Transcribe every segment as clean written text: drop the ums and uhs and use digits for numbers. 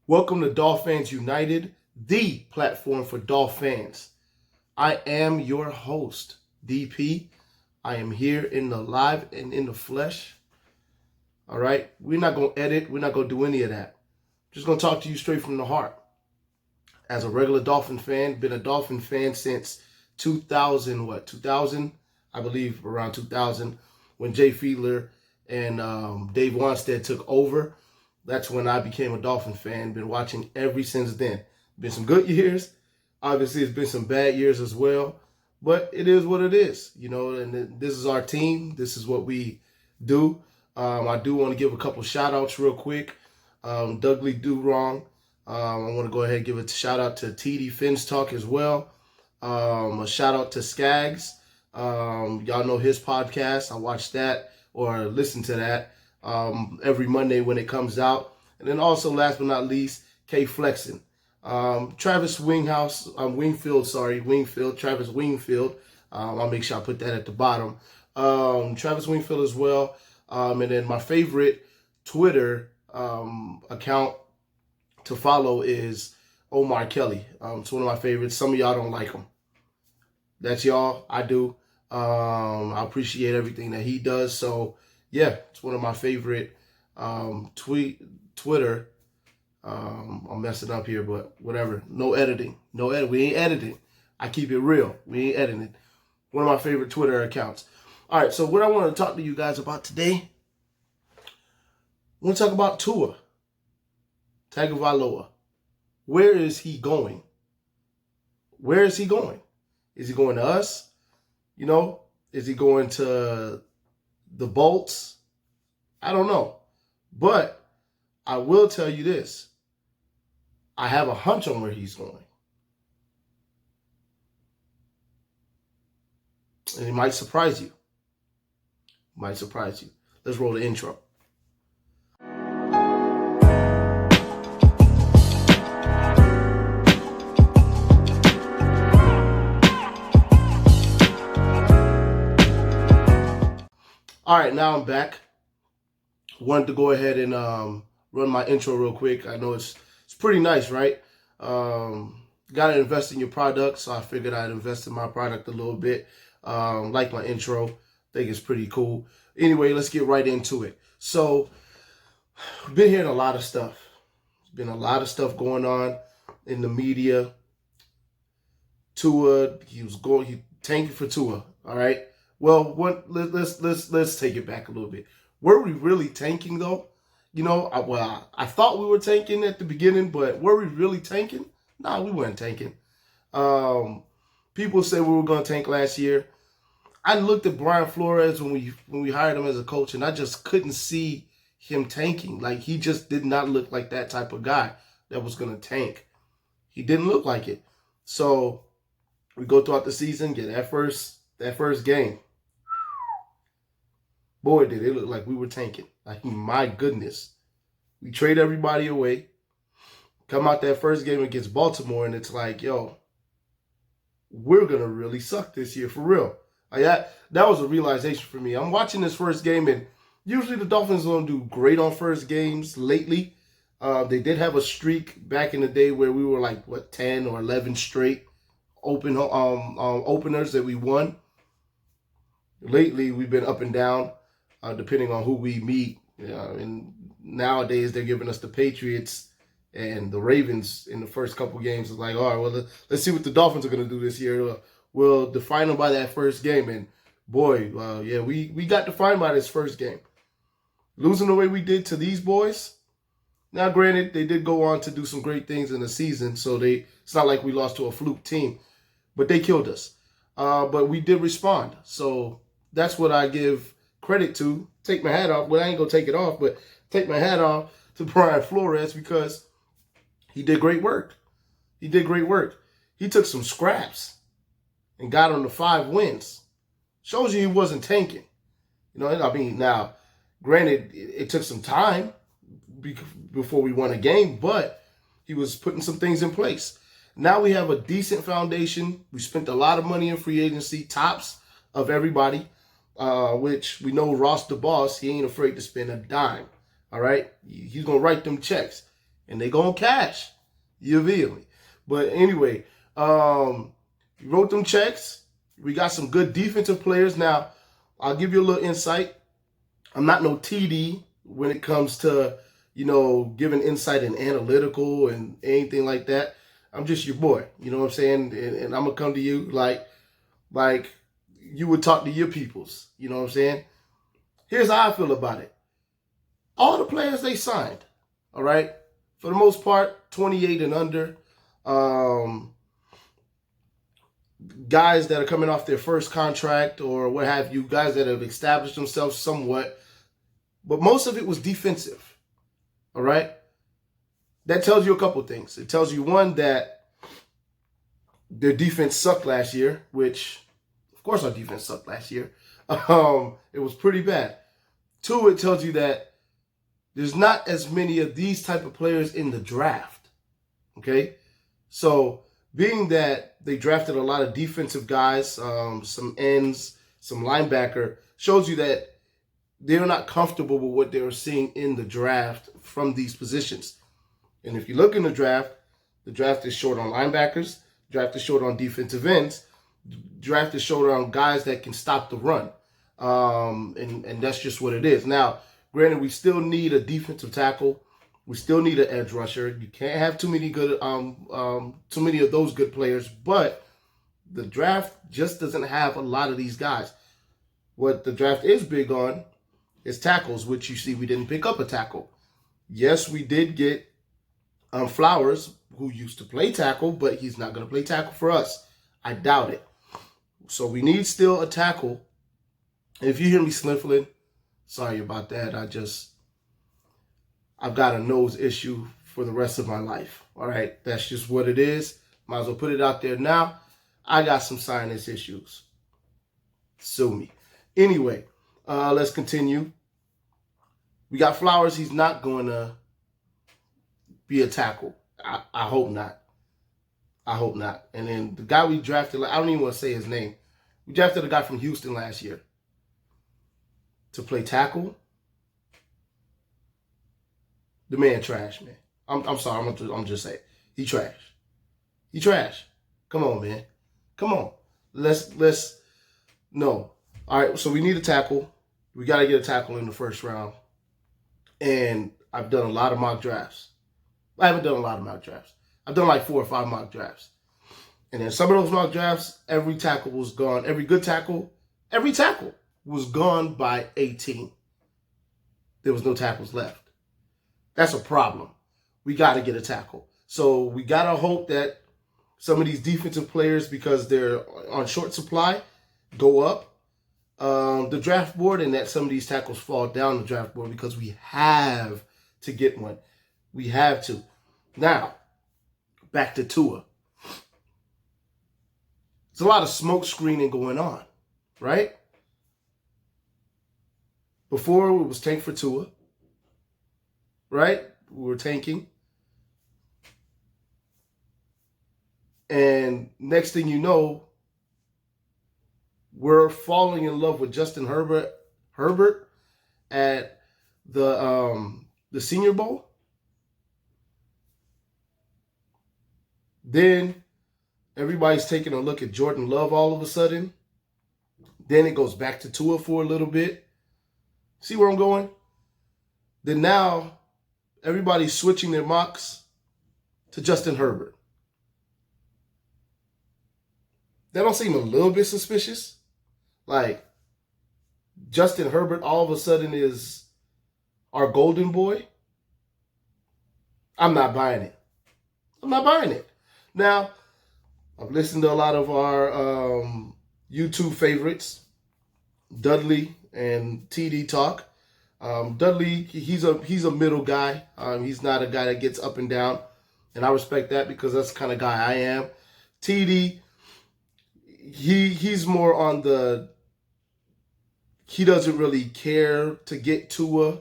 Welcome to DolFans United, the platform for DolFans. I am your host, DP. I am here in the live and in the flesh. All right, we're not gonna edit. We're not gonna do any of that. Just gonna talk to you straight from the heart. As a regular Dolphin fan, been a Dolphin fan since 2000. 2000? I believe around 2000 when Jay Fiedler and Dave Wanstead took over. That's when I became a Dolphin fan. Been watching ever since then. Been some good years. Obviously, it's been some bad years as well. But it is what it is, and this is our team. This is what we do. I do want to give a couple shout outs real quick. Dougly Do Wrong. I want to go ahead and give a shout out to TD Fins Talk as well. A shout out to Skaggs. Y'all know his podcast. I watch that or listen to that every Monday when it comes out. And then also, last but not least, K Flexin. Travis Travis Wingfield. I'll make sure I put that at the bottom. Travis Wingfield as well. And then my favorite Twitter account to follow is Omar Kelly. It's one of my favorites. Some of y'all don't like him. That's y'all. I do. I appreciate everything that he does. So, yeah, it's one of my favorite Twitter. I'm messing up here, but whatever. No editing. We ain't editing. I keep it real. We ain't editing. One of my favorite Twitter accounts. All right, so what I want to talk to you guys about today, I want to talk about Tua Tagovailoa. Where is he going? Where is he going? Is he going to us? Is he going to the Bolts? I don't know. But I will tell you this. I have a hunch on where he's going. And it might surprise you. Let's roll the intro. All right, now I'm back. Wanted to go ahead and run my intro real quick. I know it's pretty nice, right? Got to invest in your product, so I figured I'd invest in my product a little bit. Like my intro. Think it's pretty cool. Anyway, let's get right into it. So, been hearing a lot of stuff. There's been a lot of stuff going on in the media. Tua, he tanking for Tua. All right. Well, let's take it back a little bit. Were we really tanking though? I thought we were tanking at the beginning, but were we really tanking? Nah, we weren't tanking. People said we were going to tank last year. I looked at Brian Flores when we hired him as a coach, and I just couldn't see him tanking. Like, he just did not look like that type of guy that was going to tank. He didn't look like it. So we go throughout the season, get that first game. Boy, did it look like we were tanking. Like, my goodness. We trade everybody away. Come out that first game against Baltimore, and it's like, yo, we're going to really suck this year for real. Like that was a realization for me. I'm watching this first game, and usually the Dolphins don't do great on first games lately. They did have a streak back in the day where we were like, 10 or 11 straight openers that we won. Lately, we've been up and down, depending on who we meet. And nowadays, they're giving us the Patriots and the Ravens in the first couple games. It's like, all right, well, let's see what the Dolphins are going to do this year. We'll define them by that first game. And boy, we got defined by this first game. Losing the way we did to these boys. Now, granted, they did go on to do some great things in the season, so it's not like we lost to a fluke team, but they killed us. But we did respond. So that's what I give credit to. Take my hat off. Well, I ain't going to take it off, but take my hat off to Brian Flores because he did great work. He took some scraps and got on the 5 wins. Shows you he wasn't tanking. Now, granted, it took some time before we won a game, but he was putting some things in place. Now we have a decent foundation. We spent a lot of money in free agency, tops of everybody, which we know Ross the boss, he ain't afraid to spend a dime. All right? He's going to write them checks. and they gonna cash. You feel me? But anyway, we wrote them checks. We got some good defensive players. Now, I'll give you a little insight. I'm not no TD when it comes to, giving insight and analytical and anything like that. I'm just your boy. You know what I'm saying? And I'm going to come to you like you would talk to your peoples. You know what I'm saying? Here's how I feel about it. All the players they signed, all right, for the most part, 28 and under. Guys that are coming off their first contract or what have you, guys that have established themselves somewhat. But most of it was defensive, all right? That tells you a couple things. It tells you, one, that their defense sucked last year, which, of course, our defense sucked last year. It was pretty bad. Two, it tells you that there's not as many of these type of players in the draft, okay? So being that they drafted a lot of defensive guys, some ends, some linebacker, shows you that they're not comfortable with what they're seeing in the draft from these positions. And if you look in the draft is short on linebackers, draft is short on defensive ends, draft is short on guys that can stop the run. And that's just what it is. Now, granted, we still need a defensive tackle. We still need an edge rusher. You can't have too many of those good players, but the draft just doesn't have a lot of these guys. What the draft is big on is tackles, which you see we didn't pick up a tackle. Yes, we did get Flowers, who used to play tackle, but he's not going to play tackle for us. I doubt it. So we need still a tackle. And if you hear me sniffling, sorry about that. I've got a nose issue for the rest of my life. All right, that's just what it is. Might as well put it out there now. I got some sinus issues. Sue me. Anyway, let's continue. We got Flowers. He's not going to be a tackle. I hope not. I hope not. And then the guy we drafted, I don't even want to say his name. We drafted a guy from Houston last year to play tackle. The man trash, man. I'm sorry. I'm just saying. He trash. He trash. Come on, man. Come on. Let's no. All right, so we need a tackle. We got to get a tackle in the first round. And I've done a lot of mock drafts. I haven't done a lot of mock drafts. I've done like 4 or 5 mock drafts. And in some of those mock drafts, every tackle was gone. Every tackle was gone by 18. There was no tackles left. That's a problem. We got to get a tackle. So we got to hope that some of these defensive players, because they're on short supply, go up the draft board, and that some of these tackles fall down the draft board, because we have to get one. We have to. Now, back to Tua. There's a lot of smoke screening going on, right? Before, it was tank for Tua, right? We were tanking. And next thing you know, we're falling in love with Justin Herbert at the Senior Bowl. Then everybody's taking a look at Jordan Love all of a sudden. Then it goes back to Tua for a little bit. See where I'm going? Then now everybody's switching their mocks to Justin Herbert. That don't seem a little bit suspicious? Like, Justin Herbert all of a sudden is our golden boy? I'm not buying it. I'm not buying it. Now, I've listened to a lot of our YouTube favorites, Dudley and TD talk. Dudley, he's a middle guy. He's not a guy that gets up and down, and I respect that because that's the kind of guy I am. TD, he's more on the, he doesn't really care to get Tua.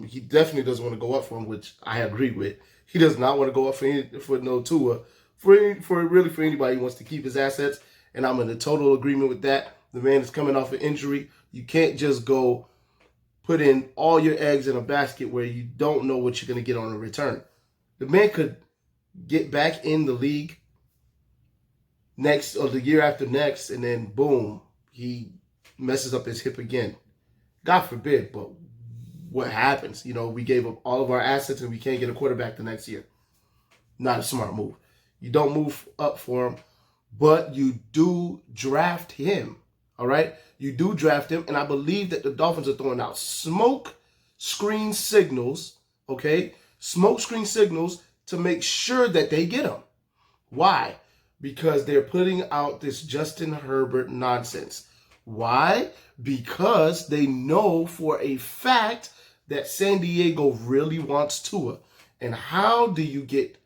He definitely doesn't want to go up for him, which I agree with. He does not want to go up for no Tua. For anybody who wants to keep his assets, and I'm in a total agreement with that. The man is coming off an injury. You can't just go put in all your eggs in a basket where you don't know what you're going to get on a return. The man could get back in the league next or the year after next, and then boom, he messes up his hip again. God forbid, but what happens? We gave up all of our assets and we can't get a quarterback the next year. Not a smart move. You don't move up for him, but you do draft him. All right? You do draft him, and I believe that the Dolphins are throwing out smoke screen signals, okay? Smoke screen signals to make sure that they get him. Why? Because they're putting out this Justin Herbert nonsense. Why? Because they know for a fact that San Diego really wants Tua. And how do you get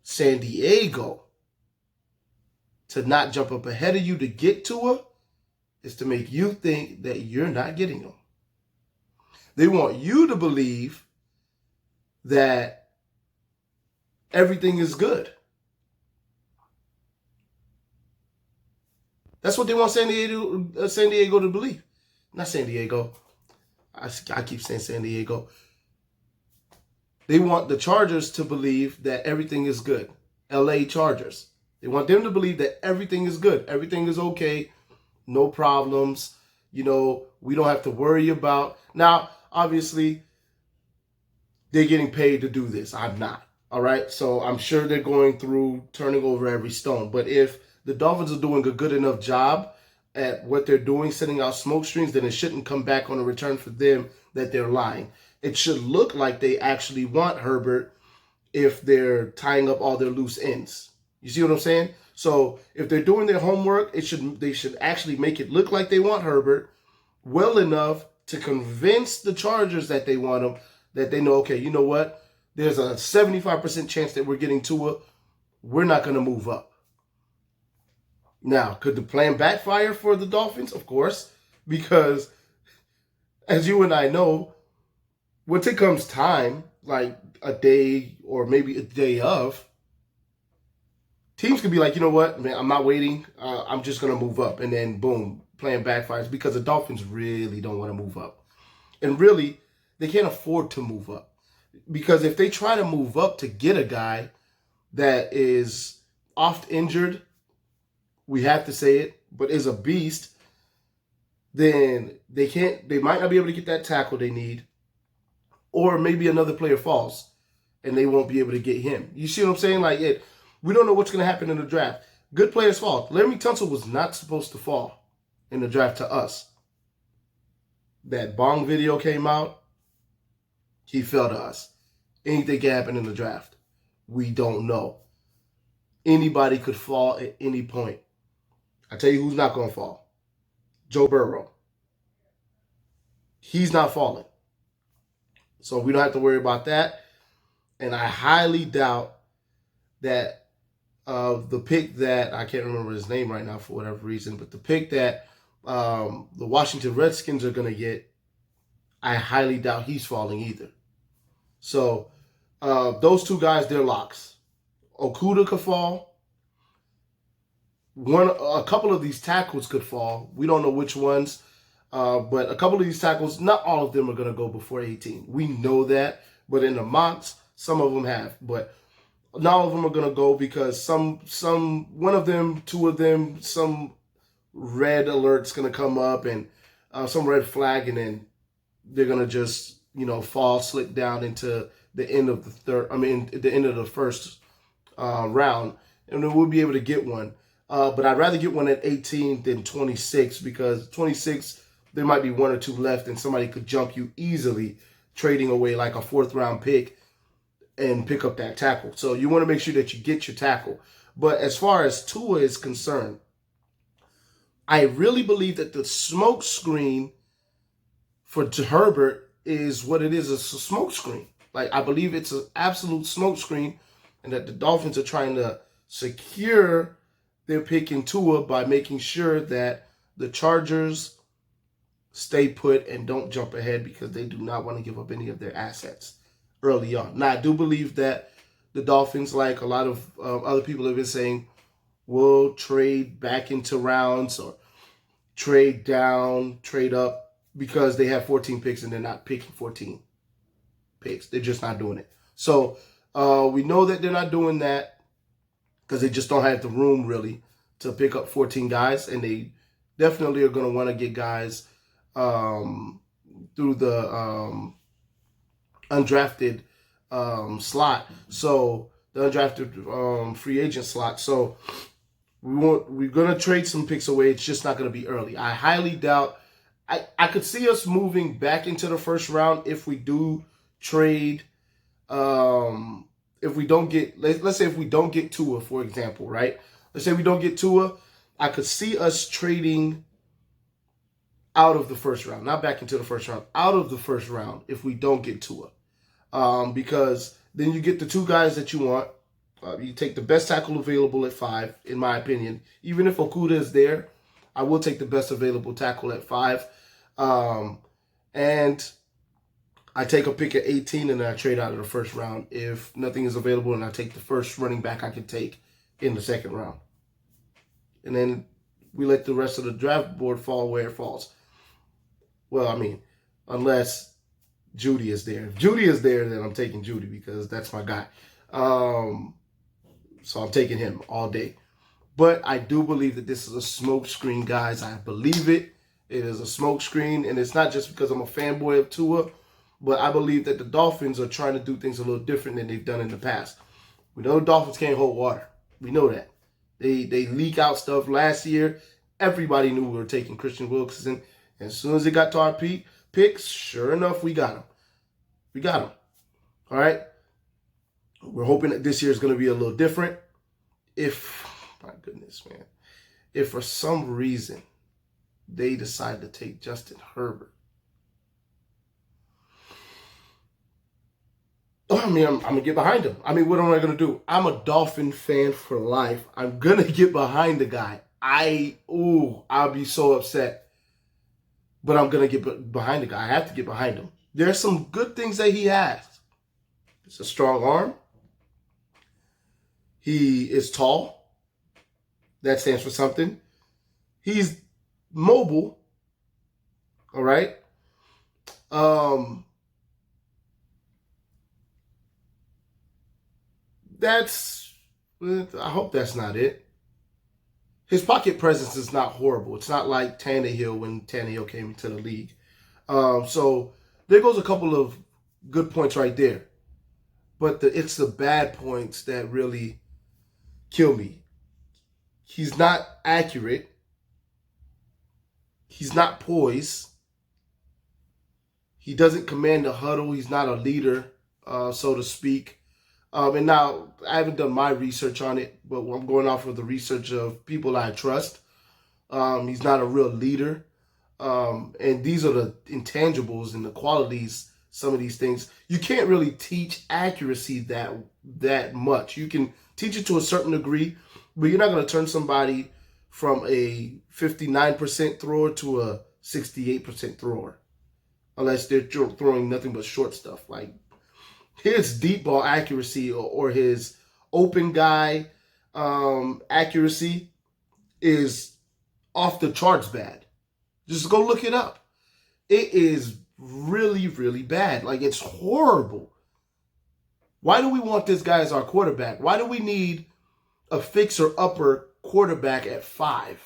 San Diego to not jump up ahead of you to get Tua? Is to make you think that you're not getting him. They want you to believe that everything is good. That's what they want San Diego to believe. Not San Diego. I keep saying San Diego. They want the Chargers to believe that everything is good. LA Chargers. They want them to believe that everything is good. Everything is okay. No problems. We don't have to worry about. Now, obviously, they're getting paid to do this. I'm not. All right? So I'm sure they're going through turning over every stone. But if the Dolphins are doing a good enough job at what they're doing, sending out smoke screens, then it shouldn't come back on a return for them that they're lying. It should look like they actually want Herbert if they're tying up all their loose ends. You see what I'm saying? So if they're doing their homework, they should actually make it look like they want Herbert well enough to convince the Chargers that they want him, that they know, okay, you know what? There's a 75% chance that we're getting Tua. We're not going to move up. Now, could the plan backfire for the Dolphins? Of course, because as you and I know, once it comes time, like a day or maybe a day of, teams could be like, you know what, man, I'm not waiting. I'm just going to move up. And then, boom, plan backfires because the Dolphins really don't want to move up. And really, they can't afford to move up. Because if they try to move up to get a guy that is oft injured, we have to say it, but is a beast, then they might not be able to get that tackle they need. Or maybe another player falls and they won't be able to get him. You see what I'm saying? We don't know what's going to happen in the draft. Good players fall. Laremy Tunsil was not supposed to fall in the draft to us. That Bong video came out. He fell to us. Anything can happen in the draft. We don't know. Anybody could fall at any point. I tell you who's not going to fall. Joe Burrow. He's not falling. So we don't have to worry about that. And I highly doubt that the pick that, I can't remember his name right now for whatever reason, but the pick that the Washington Redskins are going to get, I highly doubt he's falling either. So those two guys, they're locks. Okuda could fall. A couple of these tackles could fall. We don't know which ones. But a couple of these tackles, not all of them are going to go before 18. We know that. But in the mocks, some of them have. But not all of them are going to go because one of them, two of them, some red alert's going to come up and some red flag, and then they're going to just, fall, slip down into the end of the end of the first round. And then we'll be able to get one. But I'd rather get one at 18 than 26 because 26, there might be one or two left and somebody could jump you easily, trading away like a fourth-round pick and pick up that tackle. So you want to make sure that you get your tackle. But as far as Tua is concerned, I really believe that the smoke screen for Herbert is what it is, a smoke screen. I believe it's an absolute smoke screen and that the Dolphins are trying to secure their pick in Tua by making sure that the Chargers stay put and don't jump ahead because they do not want to give up any of their assets early on. Now, I do believe that the Dolphins, like a lot of other people have been saying, will trade back into rounds or trade down, trade up because they have 14 picks and they're not picking 14 picks. They're just not doing it. So We know that they're not doing that because they just don't have the room really to pick up 14 guys, and they definitely are going to want to get guys through the undrafted slot. So the undrafted free agent slot. So we're going to trade some picks away. It's just not going to be early. I highly doubt. I could see us moving back into the first round if we do trade. If we don't get, let's say if we don't get Tua, for example, right? Let's say we don't get Tua, I could see us trading out of the first round, not back into the first round, out of the first round if we don't get Tua. Because then you get the two guys that you want. You take the best tackle available at 5, in my opinion. Even if Okuda is there, I will take the best available tackle at 5. And I take a pick at 18 and then I trade out of the first round if nothing is available, and I take the first running back I can take in the second round. And then we let the rest of the draft board fall where it falls. Well, I mean, unless Judy is there. If Judy is there, then I'm taking Judy because that's my guy. So I'm taking him all day. But I do believe that this is a smoke screen, guys. I believe it. It is a smoke screen, and it's not just because I'm a fanboy of Tua, but I believe that the Dolphins are trying to do things a little different than they've done in the past. We know the Dolphins can't hold water. We know that. They leak out stuff. Last year, everybody knew we were taking Christian Wilkinson. And as soon as it got to our picks, sure enough, we got him. We got him. All right? We're hoping that this year is going to be a little different. My goodness, man. If for some reason they decide to take Justin Herbert, I mean, I'm going to get behind him. I mean, what am I going to do? I'm a Dolphin fan for life. I'm going to get behind the guy. I'll be so upset. But I'm going to get behind the guy. I have to get behind him. There's some good things that he has. It's a strong arm. He is tall. That stands for something. He's mobile. All right. I hope that's not it. His pocket presence is not horrible. It's not like Tannehill when Tannehill came into the league. So there goes a couple of good points right there. But it's the bad points that really kill me. He's not accurate. He's not poised. He doesn't command the huddle. He's not a leader, so to speak. And now, I haven't done my research on it, but I'm going off of the research of people I trust. He's not a real leader. And these are the intangibles and the qualities, some of these things. You can't really teach accuracy that much. You can teach it to a certain degree, but you're not going to turn somebody from a 59% thrower to a 68% thrower. Unless they're throwing nothing but short stuff. Like, his deep ball accuracy or his open guy accuracy is off the charts bad. Just go look it up. It is really, really bad. Like, it's horrible. Why do we want this guy as our quarterback? Why do we need a fixer-upper quarterback at 5?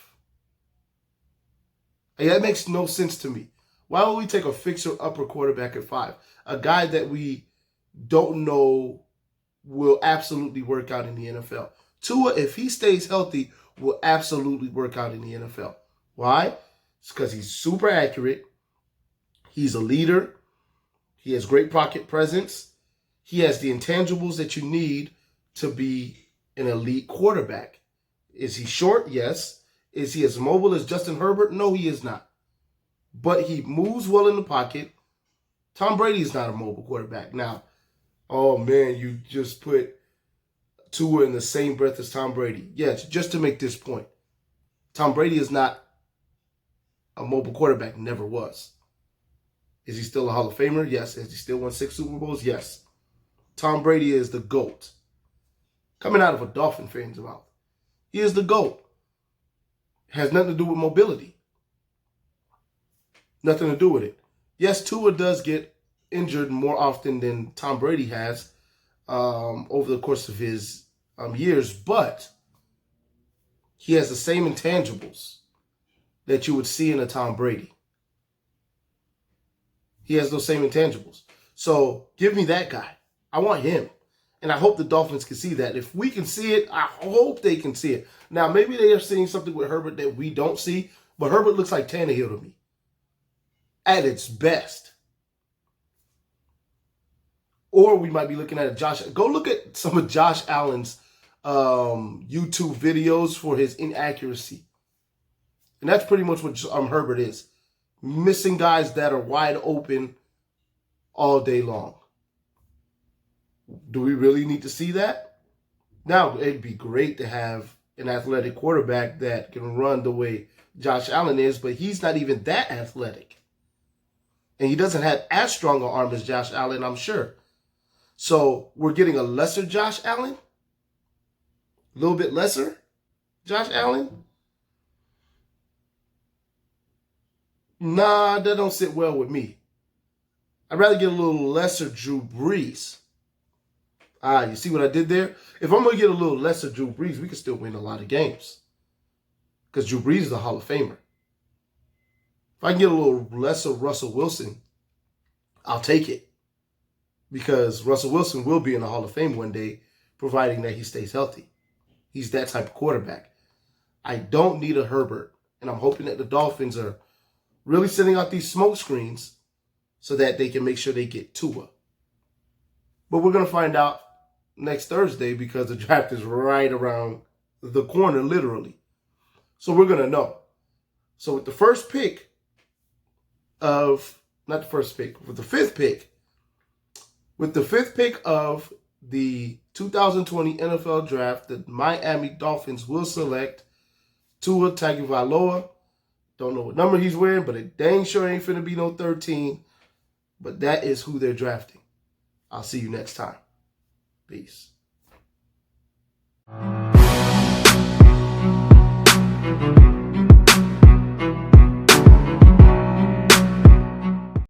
Like, that makes no sense to me. Why would we take a fixer-upper quarterback at 5? A guy that we don't know will absolutely work out in the NFL. Tua, if he stays healthy, will absolutely work out in the NFL. Why? It's because he's super accurate. He's a leader. He has great pocket presence. He has the intangibles that you need to be an elite quarterback. Is he short? Yes. Is he as mobile as Justin Herbert? No, he is not. But he moves well in the pocket. Tom Brady is not a mobile quarterback. Now, oh man, you just put Tua in the same breath as Tom Brady. Yes, just to make this point. Tom Brady is not a mobile quarterback, never was. Is he still a Hall of Famer? Yes. Has he still won 6 Super Bowls? Yes. Tom Brady is the GOAT. Coming out of a Dolphin fan's mouth. He is the GOAT. Has nothing to do with mobility. Nothing to do with it. Yes, Tua does get injured more often than Tom Brady has. over the course of his years, but he has the same intangibles that you would see in a Tom Brady. He has those same intangibles. So give me that guy. I want him. And I hope the Dolphins can see that. If we can see it, I hope they can see it. Now, maybe they are seeing something with Herbert that we don't see, but Herbert looks like Tannehill to me at its best. Or we might be looking at a Josh. Go look at some of Josh Allen's YouTube videos for his inaccuracy. And that's pretty much what Herbert is. Missing guys that are wide open all day long. Do we really need to see that? Now, it'd be great to have an athletic quarterback that can run the way Josh Allen is, but he's not even that athletic. And he doesn't have as strong an arm as Josh Allen, I'm sure. So we're getting a lesser Josh Allen? A little bit lesser Josh Allen? Nah, that don't sit well with me. I'd rather get a little lesser Drew Brees. You see what I did there? If I'm going to get a little lesser Drew Brees, we can still win a lot of games. Because Drew Brees is a Hall of Famer. If I can get a little lesser Russell Wilson, I'll take it. Because Russell Wilson will be in the Hall of Fame one day, providing that he stays healthy. He's that type of quarterback. I don't need a Herbert. And I'm hoping that the Dolphins are really sending out these smoke screens so that they can make sure they get Tua. But we're going to find out next Thursday because the draft is right around the corner, literally. So we're going to know. So with the first pick of, not the first pick, with the fifth pick, with the fifth pick of the 2020 NFL Draft, the Miami Dolphins will select Tua Tagovailoa. Don't know what number he's wearing, but it dang sure ain't finna be no 13. But that is who they're drafting. I'll see you next time. Peace.